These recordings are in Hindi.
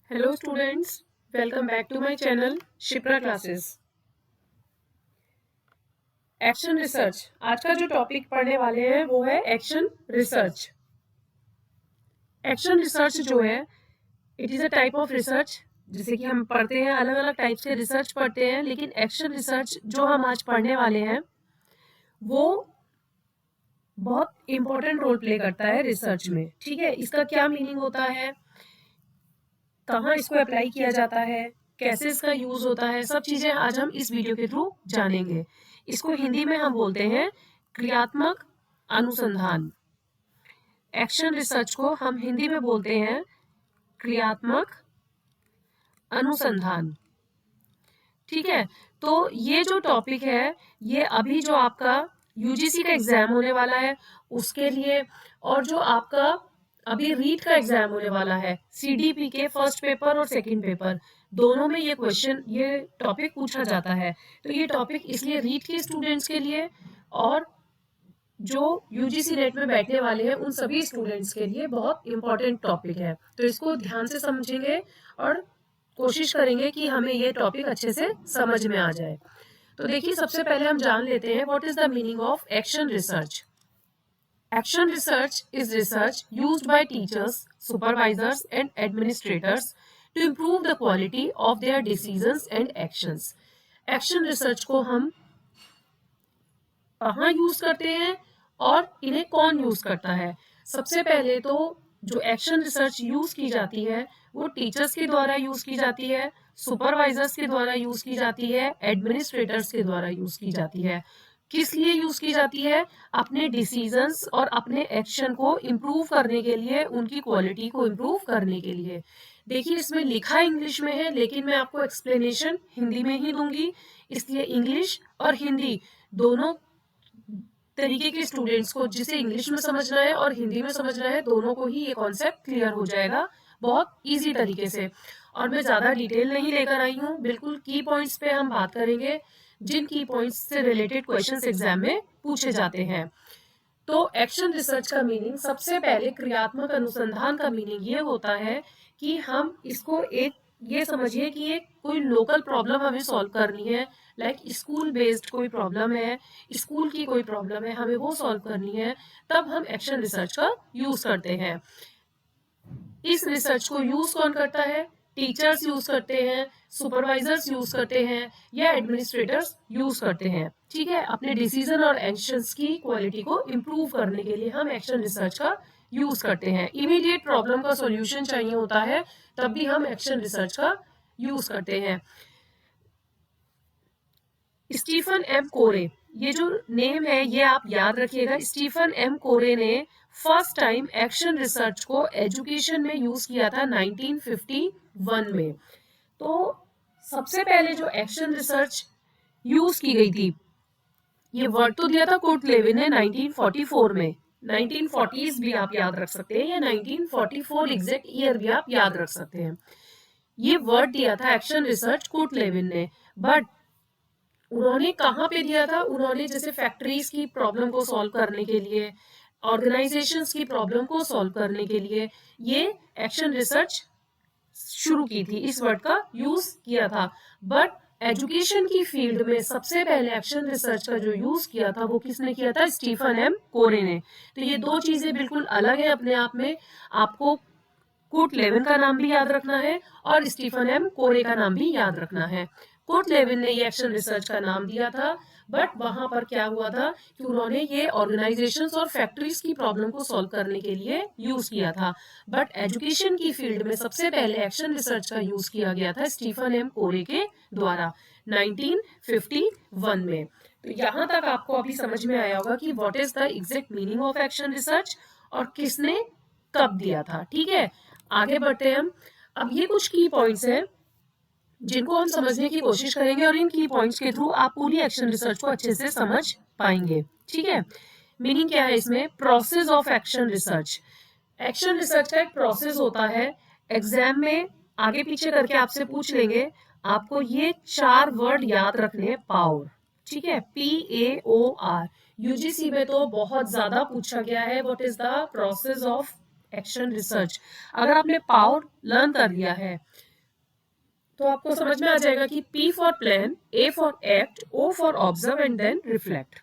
Hello students, welcome back to my channel Shipra classes. Action research आज का जो टॉपिक पढ़ने वाले हैं वो है एक्शन रिसर्च। एक्शन रिसर्च जो है it is a type of research. जैसे कि हम पढ़ते हैं, अलग अलग टाइप के रिसर्च पढ़ते हैं, लेकिन एक्शन रिसर्च जो हम आज पढ़ने वाले हैं वो बहुत इंपॉर्टेंट रोल प्ले करता है रिसर्च में। ठीक है, इसका क्या मीनिंग होता है, कहाँ इसको अप्लाई किया जाता है, कैसे इसका यूज होता है, सब चीजें आज हम इस वीडियो के थ्रू जानेंगे। इसको हिंदी में हम बोलते हैं क्रियात्मक अनुसंधान। एक्शन रिसर्च को हम हिंदी में बोलते हैं क्रियात्मक अनुसंधान। ठीक है, तो ये जो टॉपिक है ये अभी जो आपका यूजीसी का एग्जाम होने वाला है उसके लिए, और जो आपका अभी रीट का एग्जाम होने वाला है सीडीपी के फर्स्ट पेपर और सेकंड पेपर, दोनों में ये टॉपिक पूछा जाता है। तो ये टॉपिक इसलिए रीट के स्टूडेंट्स के लिए और जो यूजीसी नेट में बैठने वाले हैं उन सभी स्टूडेंट्स के लिए बहुत इंपॉर्टेंट टॉपिक है। तो इसको ध्यान से समझेंगे और कोशिश करेंगे कि हमें ये टॉपिक अच्छे से समझ में आ जाए। तो देखिए, सबसे पहले हम जान लेते हैं what is the meaning of action research. Action research is research used by teachers, supervisors, and administrators to improve the quality of their decisions and actions. Action research को हम कहाँ यूज करते हैं और इन्हें कौन यूज करता है? सबसे पहले तो जो एक्शन रिसर्च यूज की जाती है वो टीचर्स के द्वारा यूज की जाती है, सुपरवाइजर्स के द्वारा यूज की जाती है, एडमिनिस्ट्रेटर्स के द्वारा यूज की जाती है। किस लिए यूज की जाती है? अपने डिसीजंस और अपने एक्शन को इम्प्रूव करने के लिए, उनकी क्वालिटी को इम्प्रूव करने के लिए। देखिए, इसमें लिखा इंग्लिश में है लेकिन मैं आपको एक्सप्लेनेशन हिंदी में ही दूंगी, इसलिए इंग्लिश और हिंदी दोनों तरीके के स्टूडेंट्स को, जिसे इंग्लिश में समझना है और हिंदी में समझना है, दोनों को ही ये कॉन्सेप्ट क्लियर हो जाएगा बहुत इजी तरीके से। और मैं ज्यादा डिटेल नहीं लेकर आई हूँ, बिल्कुल की पॉइंट्स पे हम बात करेंगे जिन की पॉइंट्स से रिलेटेड क्वेश्चंस एग्जाम में पूछे जाते हैं। तो एक्शन रिसर्च का मीनिंग, सबसे पहले क्रियात्मक अनुसंधान का मीनिंग ये होता है कि हम इसको एक, ये समझिए कि ये कोई लोकल प्रॉब्लम हमें सॉल्व करनी है, लाइक स्कूल बेस्ड कोई प्रॉब्लम है, स्कूल की कोई प्रॉब्लम है, हमें वो सॉल्व करनी है, तब हम एक्शन रिसर्च का यूज करते हैं। इस रिसर्च को यूज कौन करता है? टीचर्स यूज करते हैं, सुपरवाइजर्स यूज करते हैं, या एडमिनिस्ट्रेटर्स यूज करते हैं। ठीक है, अपने डिसीजन और एक्शंस की क्वालिटी को इम्प्रूव करने के लिए हम एक्शन रिसर्च का यूज करते हैं। इमीडिएट प्रॉब्लम का सॉल्यूशन चाहिए होता है तब भी हम एक्शन रिसर्च का यूज करते हैं। स्टीफन एम कोरे, ये जो नेम है ये आप याद रखिएगा। स्टीफन एम कोरे ने फर्स्ट टाइम एक्शन रिसर्च को एजुकेशन में यूज किया था 1951 में। तो सबसे पहले जो एक्शन रिसर्च यूज की गई थी, ये वर्ड तो दिया था कोर्ट लेविन ने 1944 में, 1940s भी आप याद रख सकते हैं, या 1944 एग्जैक्ट ईयर भी आप याद रख सकते हैं। ये वर्ड दिया था एक्शन रिसर्च कोर्ट लेविन ने, बट उन्होंने कहाँ पे दिया था? उन्होंने जैसे फैक्ट्रीज की प्रॉब्लम को सॉल्व करने के लिए, ऑर्गेनाइजेशंस की प्रॉब्लम को सॉल्व करने के लिए ये एक्शन रिसर्च शुरू की थी, इस वर्ड का यूज किया था। बट एजुकेशन की फील्ड में सबसे पहले एक्शन रिसर्च का जो यूज किया था वो किसने किया था? स्टीफन एम कोरे ने। तो ये दो चीजें बिल्कुल अलग है अपने आप में। आपको कोर्ट लेविन का नाम भी याद रखना है और स्टीफन एम कोरे का नाम भी याद रखना है। कोर्ट लेविन ने ये एक्शन रिसर्च का नाम दिया था, बट वहां पर क्या हुआ था कि उन्होंने ये ऑर्गेनाइजेशंस और फैक्ट्रीज की प्रॉब्लम को सॉल्व करने के लिए यूज किया था। बट एजुकेशन की फील्ड में सबसे पहले एक्शन रिसर्च का यूज किया गया था स्टीफन एम कोरे के द्वारा 1951 में। तो यहाँ तक आपको अभी समझ में आया होगा कि what is the exact meaning of action research और किसने कब दिया था। ठीक है, आगे बढ़ते हैं हम। अब ये कुछ की पॉइंट्स हैं जिनको हम समझने की कोशिश करेंगे और इन की पॉइंट्स के थ्रू आप पूरी एक्शन रिसर्च को अच्छे से समझ पाएंगे। ठीक है, मीनिंग क्या है इसमें? Process of action research. Action research का एक प्रोसेस होता है। एग्जाम में आगे पीछे करके आपसे पूछ लेंगे, आपको ये 4 वर्ड याद रखने, पावर। ठीक है, PAOR। यूजीसी में तो बहुत ज्यादा पूछा गया है, what is the process of action research. अगर आपने पावर लर्न कर लिया है तो आपको समझ में आ जाएगा कि P for plan, A for act, O for observe and then reflect.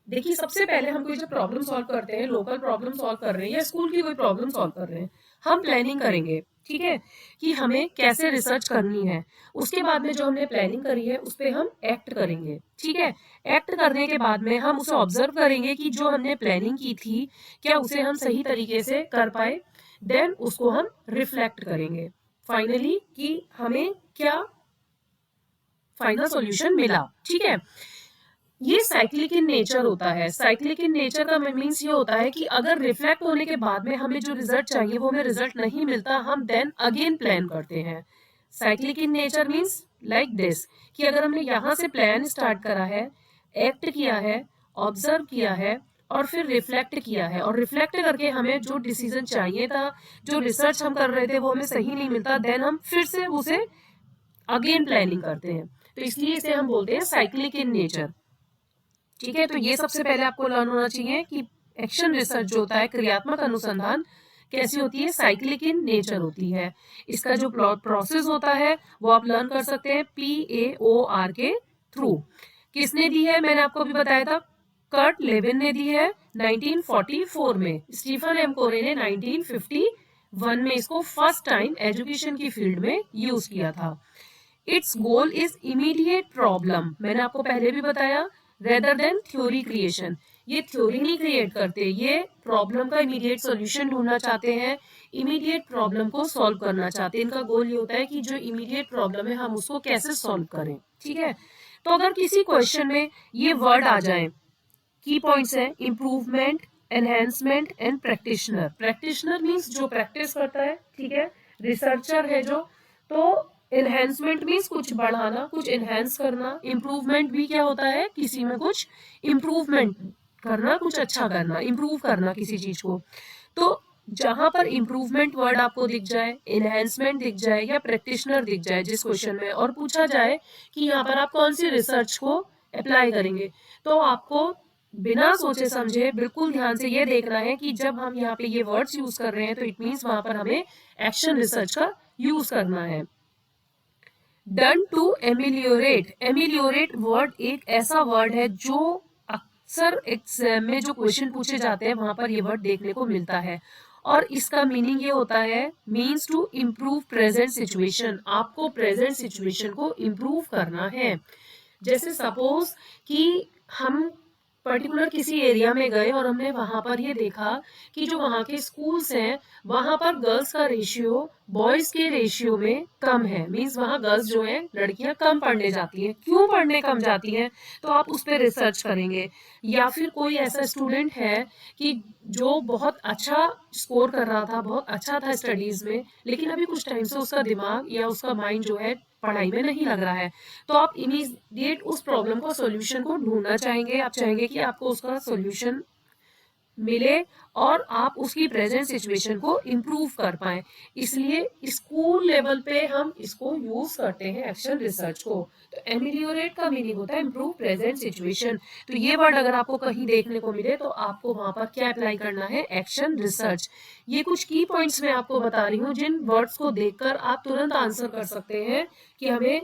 देखिए सबसे पहले हम कोई जो प्रॉब्लम सॉल्व करते हैं, लोकल प्रॉब्लम सॉल्व कर रहे हैं या स्कूल की कोई प्रॉब्लम सॉल्व कर रहे हैं, हम प्लानिंग करेंगे, ठीक है, कि हमें कैसे रिसर्च करनी है। उसके बाद में जो हमने प्लानिंग करी है उस पर हम एक्ट करेंगे, ठीक है। एक्ट करने के बाद में हम उसे ऑब्जर्व करेंगे कि जो हमने प्लानिंग की थी क्या उसे हम सही तरीके से कर पाए, देन उसको हम रिफ्लेक्ट करेंगे फाइनली कि हमें क्या फाइनल सॉल्यूशन मिला, ठीक है। ये साइक्लिक इन नेचर होता है। साइक्लिक इन नेचर का मीन्स ये होता है कि अगर रिफ्लेक्ट होने के बाद में हमें जो रिजल्ट चाहिए वो हमें रिजल्ट नहीं मिलता, हम देन अगेन प्लान करते हैं। Cyclic in nature means like this कि अगर हमने यहाँ से प्लान स्टार्ट करा है, एक्ट किया है, ऑब्जर्व किया है और फिर रिफ्लेक्ट किया है, और रिफ्लेक्ट करके हमें जो डिसीजन चाहिए था, जो रिसर्च हम कर रहे थे वो हमें सही नहीं मिलता, देन हम फिर से उसे अगेन प्लानिंग करते हैं। तो इसलिए इसे हम बोलते हैं साइक्लिक इन नेचर, ठीक है। तो ये सबसे पहले आपको लर्न होना चाहिए कि एक्शन रिसर्च जो होता है, क्रियात्मक अनुसंधान कैसी होती है, साइक्लिक इन नेचर होती है। इसका जो प्रोसेस होता है वो आप लर्न कर सकते हैं PAOR के थ्रू। किसने दी है, मैंने आपको अभी बताया था, कर्ट लेविन ने दी है 1944 में। स्टीफन एम कोरे ने 1951 में इसको फर्स्ट टाइम एजुकेशन की फील्ड में यूज किया था। It's goal is immediate problem, मैंने आपको पहले भी बताया, रेदर देन थ्योरी क्रिएशन। ये थ्योरी नहीं क्रिएट करते, ये प्रॉब्लम का इमीडिएट सॉल्यूशन ढूंढना चाहते हैं, इमीडिएट प्रॉब्लम को सॉल्व करना चाहते हैं। इनका गोल ये होता है कि जो इमीडिएट प्रॉब्लम है हम उसको कैसे सॉल्व करें, ठीक है। तो अगर किसी क्वेश्चन में ये वर्ड आ जाए, की पॉइंट्स है improvement, enhancement and practitioner. Practitioner means जो प्रैक्टिस करता है, ठीक है, रिसर्चर है जो, तो एनहेंसमेंट मीन्स कुछ बढ़ाना, कुछ एनहेंस करना, इम्प्रूवमेंट भी क्या होता है, किसी में कुछ इम्प्रूवमेंट करना, कुछ अच्छा करना, इम्प्रूव करना किसी चीज को। तो जहां पर इम्प्रूवमेंट वर्ड आपको दिख जाए, एनहेंसमेंट दिख जाए या प्रैक्टिशनर दिख जाए जिस क्वेश्चन में, और पूछा जाए कि यहाँ पर आप कौन सी रिसर्च को अप्लाई करेंगे, तो आपको बिना सोचे समझे बिल्कुल ध्यान से ये देखना है कि जब हम यहाँ पे ये वर्ड्स यूज कर रहे हैं तो इट मीन्स वहां पर हमें एक्शन रिसर्च का यूज करना है। Done to ameliorate, ameliorate word एक ऐसा वर्ड है जो अक्सर एग्जाम में जो क्वेश्चन पूछे जाते हैं वहां पर ये वर्ड देखने को मिलता है, और इसका मीनिंग ये होता है, means to improve present situation. आपको प्रेजेंट सिचुएशन को इम्प्रूव करना है। जैसे सपोज कि हम पर्टिकुलर किसी एरिया में गए और हमने वहां पर ये देखा कि जो वहां के स्कूल्स हैं वहां पर गर्ल्स का रेशियो बॉयज के रेशियो में कम है, मींस वहां गर्ल्स जो है लड़कियां कम पढ़ने जाती हैं। क्यों पढ़ने कम जाती हैं, तो आप उस पर रिसर्च करेंगे। या फिर कोई ऐसा स्टूडेंट है कि जो बहुत अच्छा स्कोर कर रहा था, बहुत अच्छा था स्टडीज में, लेकिन अभी कुछ टाइम से उसका दिमाग या उसका माइंड जो है पढ़ाई में नहीं लग रहा है, तो आप इमीडिएट उस प्रॉब्लम को सॉल्यूशन को ढूंढना चाहेंगे। आप चाहेंगे कि आपको उसका सॉल्यूशन मिले और आप उसकी प्रेजेंट सिचुएशन को इम्प्रूव कर पाए। इसलिए स्कूल लेवल पे हम इसको यूज करते हैं एक्शन रिसर्च को। तो एमिलियोरेट का मीनिंग होता है इम्प्रूव प्रेजेंट सिचुएशन। तो ये वर्ड अगर आपको कहीं देखने को मिले तो आपको वहां पर क्या अप्लाई करना है, एक्शन रिसर्च। ये कुछ की पॉइंट्स मैं आपको बता रही हूँ जिन वर्ड्स को देखकर आप तुरंत आंसर कर सकते हैं कि हमें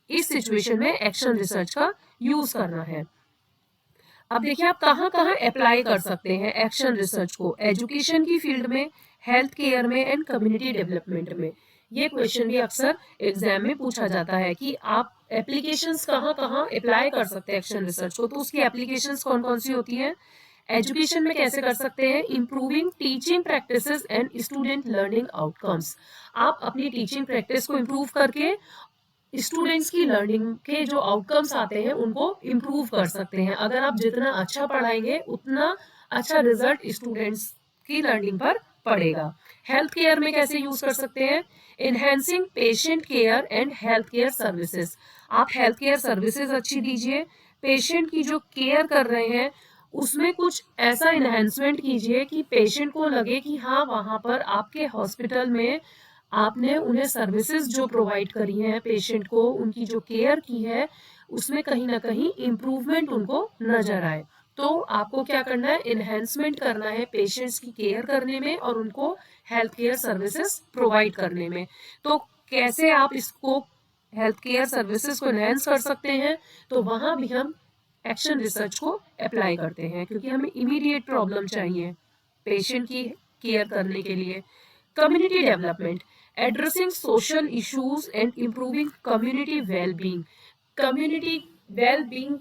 इस सिचुएशन में एक्शन रिसर्च का यूज करना है। अब देखिए आप कहाँ कहाँ अप्लाई कर सकते हैं एक्शन रिसर्च को, एजुकेशन की फील्ड में, हेल्थ केयर में एंड कम्युनिटी डेवलपमेंट में। ये क्वेश्चन भी अक्सर एग्जाम में पूछा जाता है कि आप एप्लीकेशंस कहाँ कहाँ अप्लाई कर सकते हैं एक्शन रिसर्च को। तो उसकी एप्लीकेशंस कौन कौन सी होती हैं, एजुकेशन में कैसे कर सकते हैं, improving teaching practices and student learning outcomes. आप अपनी टीचिंग प्रैक्टिस को इम्प्रूव करके स्टूडेंट्स की लर्निंग के जो आउटकम्स आते हैं उनको इम्प्रूव कर सकते हैं। अगर आप जितना अच्छा पढ़ाएंगे उतना अच्छा रिजल्ट स्टूडेंट्स की लर्निंग पर पड़ेगा। हेल्थ केयर में कैसे यूज कर सकते हैं, enhancing patient care and health care services. आप हेल्थ केयर सर्विसेज अच्छी दीजिए, पेशेंट की जो केयर कर रहे हैं उसमें कुछ ऐसा इनहेंसमेंट कीजिए कि पेशेंट को लगे कि हाँ वहां पर आपके हॉस्पिटल में आपने उन्हें सर्विसेज जो प्रोवाइड करी हैं पेशेंट को, उनकी जो केयर की है उसमें कहीं ना कहीं इम्प्रूवमेंट उनको नजर आए। तो आपको क्या करना है, इन्हेंसमेंट करना है पेशेंट्स की केयर करने में और उनको हेल्थ केयर सर्विसेज प्रोवाइड करने में। तो कैसे आप इसको हेल्थ केयर सर्विसेज को एनहेंस कर सकते हैं, तो वहां भी हम एक्शन रिसर्च को अप्लाई करते हैं, क्योंकि हमें इमीडिएट प्रॉब्लम चाहिए पेशेंट की केयर करने के लिए। Community development, addressing social issues and improving community wellbeing. Community wellbeing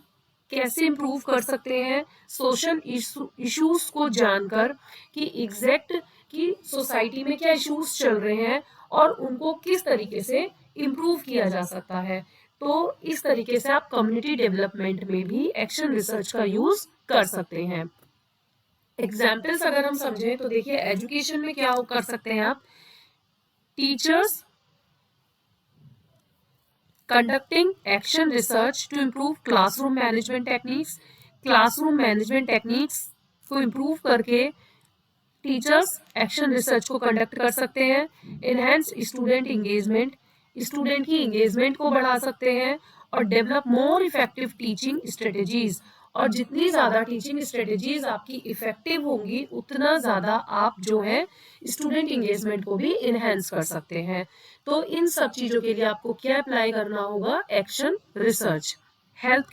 कैसे इम्प्रूव कर सकते हैं, सोशल इश्यूज को जानकर कि एग्जैक्ट कि सोसाइटी में क्या इश्यूज चल रहे हैं और उनको किस तरीके से इम्प्रूव किया जा सकता है। तो इस तरीके से आप कम्युनिटी डेवलपमेंट में भी एक्शन रिसर्च का यूज कर सकते हैं। एग्जाम्पल्स अगर हम समझें तो देखिए, एजुकेशन में क्या कर सकते हैं आप, teachers conducting action research to improve classroom management techniques। Classroom management techniques को इम्प्रूव करके टीचर्स एक्शन रिसर्च को कंडक्ट कर सकते हैं। इनहेंस स्टूडेंट इंगेजमेंट, स्टूडेंट की इंगेजमेंट को बढ़ा सकते हैं और develop more effective teaching strategies. और जितनी ज्यादा टीचिंग स्ट्रेटेजीज आपकी इफेक्टिव होंगी उतना ज्यादा आप जो है स्टूडेंट इंगेजमेंट को भी इनहेंस कर सकते हैं। तो इन सब चीजों के लिए आपको क्या अप्लाई करना होगा, एक्शन रिसर्च। हेल्थ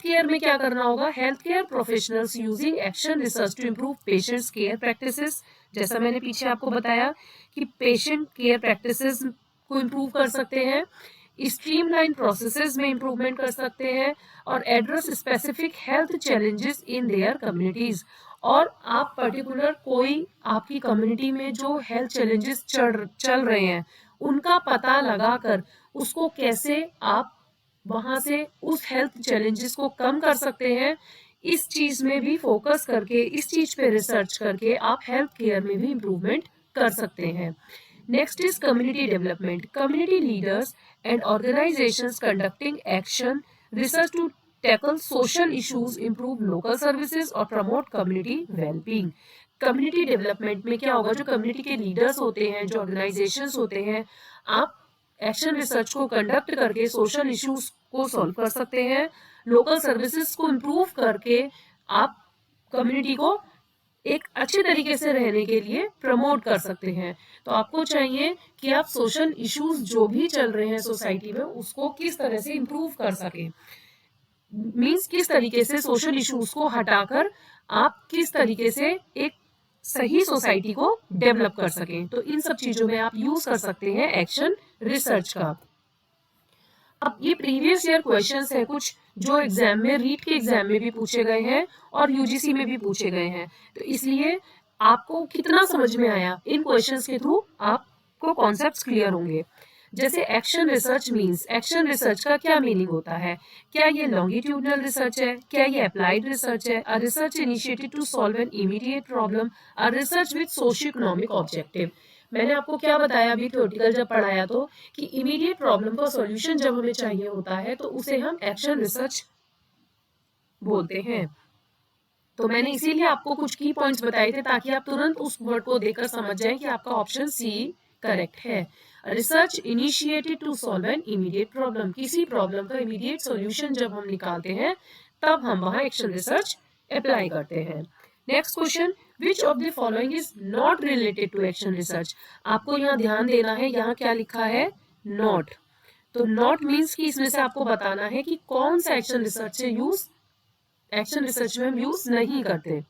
केयर में क्या करना होगा, health care professionals using action research to improve patients care practices. जैसा मैंने पीछे आपको बताया कि पेशेंट केयर प्रैक्टिसेस को इम्प्रूव कर सकते हैं, स्ट्रीमलाइन प्रोसेसेस में इम्प्रूवमेंट कर सकते हैं और address specific health challenges in their communities. और आप पर्टिकुलर कोई आपकी कम्युनिटी में जो हेल्थ चैलेंजेस चल रहे हैं उनका पता लगाकर उसको कैसे आप वहां से उस हेल्थ चैलेंजेस को कम कर सकते हैं, इस चीज में भी फोकस करके, इस चीज पे रिसर्च करके आप हेल्थ केयर में भी इम्प्रूवमेंट कर सकते हैं। Next is community development, community leaders and organisations conducting action research to tackle social issues, improve local services और promote community wellbeing. Community development में क्या होगा, जो कम्युनिटी के लीडर्स होते हैं, जो ऑर्गेनाइजेशंस होते हैं, आप एक्शन रिसर्च को कंडक्ट करके सोशल इश्यूज को सॉल्व कर सकते हैं, लोकल सर्विसेज को इम्प्रूव करके आप कम्युनिटी को एक अच्छे तरीके से रहने के लिए प्रमोट कर सकते हैं। तो आपको चाहिए कि आप सोशल इश्यूज जो भी चल रहे हैं सोसाइटी में उसको किस तरह से इम्प्रूव कर सके, मीन्स किस तरीके से सोशल इश्यूज को हटाकर आप किस तरीके से एक सही सोसाइटी को डेवलप कर सकें। तो इन सब चीजों में आप यूज कर सकते हैं एक्शन रिसर्च का। अब ये प्रीवियस ईयर क्वेश्चंस है कुछ जो एग्जाम में, रीट के एग्जाम में भी पूछे गए हैं और यूजीसी में भी पूछे गए हैं। तो इसलिए आपको कितना समझ में आया, इन क्वेश्चंस के थ्रू आपको कॉन्सेप्ट्स क्लियर होंगे। जैसे action research means, action research का क्या मीनिंग होता है, क्या ये लॉन्गिट्यूडनल रिसर्च है, क्या ये अप्लाइड रिसर्च है, a research initiated to solve an immediate problem, a research with socio economic objective. मैंने आपको क्या बताया अभी थ्योरेटिकल जब पढ़ाया तो, कि इमीडिएट प्रॉब्लम का सॉल्यूशन जब हमें चाहिए होता है तो उसे हम एक्शन रिसर्च बोलते हैं। तो मैंने इसीलिए आपको कुछ की पॉइंट्स बताए थे ताकि आप तुरंत उस वर्ड को देखकर समझ जाएं कि आपका ऑप्शन सी करेक्ट है। Research initiated to solve an immediate problem, किसी प्रॉब्लम का इमीडिएट सॉल्यूशन जब हम निकालते हैं तब हम वहां एक्शन रिसर्च अप्लाई करते हैं। Next question, which of the following is not related to action research. आपको यहाँ ध्यान देना है, यहाँ क्या लिखा है, नॉट। तो नॉट मीन्स कि इसमें से आपको बताना है कि कौन सा एक्शन रिसर्च से यूज, एक्शन रिसर्च में हम यूज नहीं करते।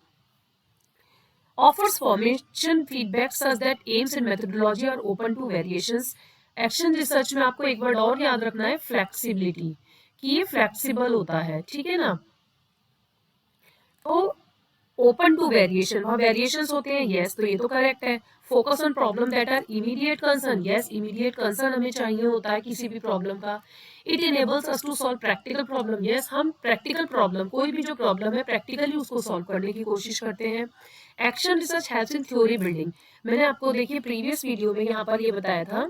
Offers formation feedback such that aims and methodology are open to variations. Action research में आपको एक वर्ड और याद रखना है, फ्लेक्सिबिलिटी, कि ये फ्लेक्सिबल होता है, ठीक है ना। तो ओपन टू वेरिएशन, वहां वेरिएशंस होते हैं, यस, तो ये तो करेक्ट है। Focus on problem that are immediate concern, yes, immediate concern हमें चाहिए होता है किसी भी प्रॉब्लम का। It enables us to solve practical problem, yes, हम प्रैक्टिकल प्रॉब्लम, कोई भी जो प्रॉब्लम है प्रैक्टिकली उसको सॉल्व करने की कोशिश करते हैं। Action research helps in theory building, मैंने आपको देखिए प्रीवियस वीडियो में यहाँ पर ये बताया था,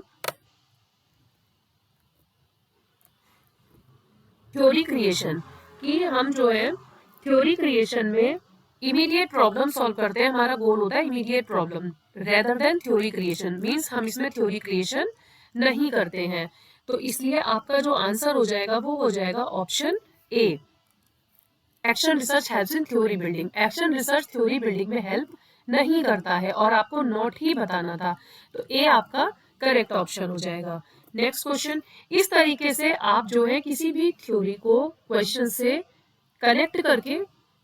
थ्योरी क्रिएशन, कि हम जो है थ्योरी क्रिएशन में इमीडिएट प्रॉब्लम सॉल्व करते हैं, हमारा गोल होता है immediate problem rather than theory creation, means हम इसमें थ्योरी क्रिएशन नहीं करते हैं। तो इसलिए आपका जो आंसर हो जाएगा वो हो जाएगा option A, action research helps in theory building. Action research theory building में हेल्प नहीं करता है और आपको नोट ही बताना था, तो ए आपका करेक्ट ऑप्शन हो जाएगा। नेक्स्ट क्वेश्चन, इस तरीके से आप जो है किसी भी थ्योरी को क्वेश्चन से कनेक्ट करके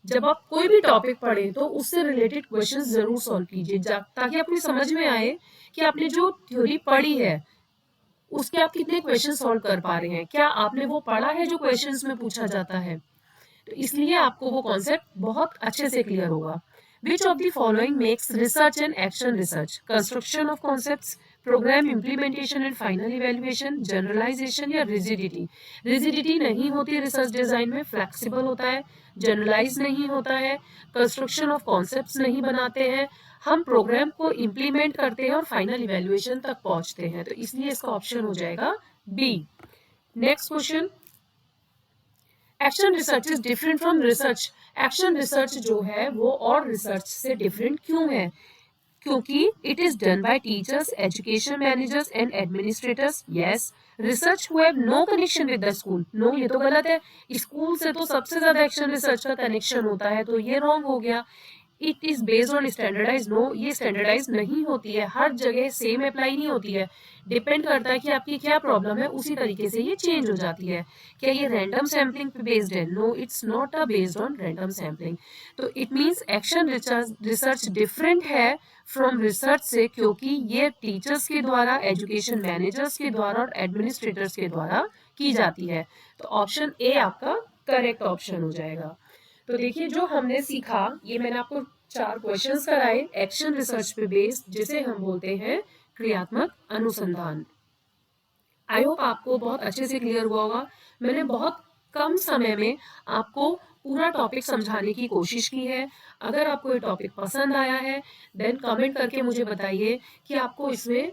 जब आप कोई भी टॉपिक पढ़े तो उससे रिलेटेड क्वेश्चंस जरूर सॉल्व कीजिए, ताकि आपको समझ में आए कि आपने जो थ्योरी पढ़ी है उसके आप कितने क्वेश्चन सॉल्व कर पा रहे हैं, क्या आपने वो पढ़ा है जो क्वेश्चंस में पूछा जाता है। तो इसलिए आपको वो कॉन्सेप्ट बहुत अच्छे से क्लियर होगा। Which of the following makes research and action research? Construction of concepts, program implementation and final evaluation, generalization या रिजिडिटी? रिजिडिटी नहीं होती रिसर्च डिजाइन में, फ्लेक्सिबल होता है, जनरलाइज नहीं होता है, कंस्ट्रक्शन ऑफ कॉन्सेप्ट्स नहीं बनाते हैं, हम प्रोग्राम को इम्प्लीमेंट करते हैं और फाइनल इवेल्युएशन तक पहुंचते हैं। तो इसलिए इसका ऑप्शन हो जाएगा B. Next question, action research is different from research. Action research जो है वो और रिसर्च से डिफरेंट क्यों है? क्योंकि it is done by teachers, education managers and administrators. Yes. Research who have no connection with the school. No, ये तो गलत है। स्कूल से तो सबसे ज्यादा एक्शन रिसर्च का कनेक्शन होता है, तो ये रॉन्ग हो गया। It is based on standardize. No, ये स्टैंडर्डाइज नहीं होती है, हर जगह सेम अप्लाई नहीं होती है, डिपेंड करता है कि आपकी क्या प्रॉब्लम है, उसी तरीके से ये चेंज हो जाती है। क्या ये रैंडम सैम्पलिंग पे बेस्ड है? No, it's not a based on random sampling. तो it means action research different है फ्रॉम रिसर्च से, क्योंकि ये टीचर्स के द्वारा, एजुकेशन मैनेजर्स के द्वारा और एडमिनिस्ट्रेटर्स के द्वारा की जाती है। तो ऑप्शन ए आपका करेक्ट ऑप्शन हो जाएगा। तो देखिए जो हमने सीखा, ये मैंने आपको 4 क्वेश्चंस कराए एक्शन रिसर्च पे बेस्ड, जिसे हम बोलते हैं क्रियात्मक अनुसंधान। आई होप आपको बहुत अच्छे से क्लियर हुआ होगा। मैंने बहुत कम समय में आपको पूरा टॉपिक समझाने की कोशिश की है। अगर आपको ये टॉपिक पसंद आया है देन कमेंट करके मुझे बताइए कि आपको इसमें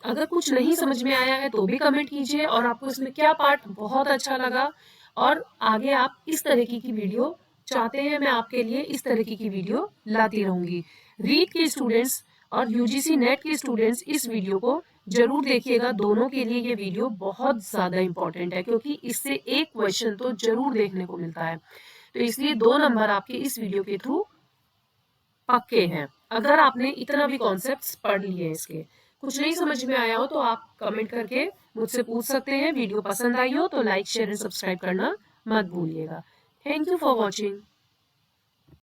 अगर कुछ नहीं समझ में आया है तो भी कमेंट कीजिए, और आपको इसमें क्या पार्ट बहुत अच्छा लगा, और आगे आप इस तरीके की वीडियो चाहते हैं मैं आपके लिए इस तरीके की वीडियो लाती रहूंगी। रीट के स्टूडेंट्स और यूजीसी नेट के स्टूडेंट्स इस वीडियो को जरूर देखिएगा, दोनों के लिए ये वीडियो बहुत ज्यादा इंपॉर्टेंट है, क्योंकि इससे एक क्वेश्चन तो जरूर देखने को मिलता है। तो इसलिए 2 नंबर आपके इस वीडियो के थ्रू पक्के हैं, अगर आपने इतना भी कॉन्सेप्ट्स पढ़ लिए हैं। इसके कुछ नहीं समझ में आया हो तो आप कमेंट करके मुझसे पूछ सकते हैं। वीडियो पसंद आई हो तो लाइक, शेयर एंड सब्सक्राइब करना मत भूलिएगा। Thank you for watching.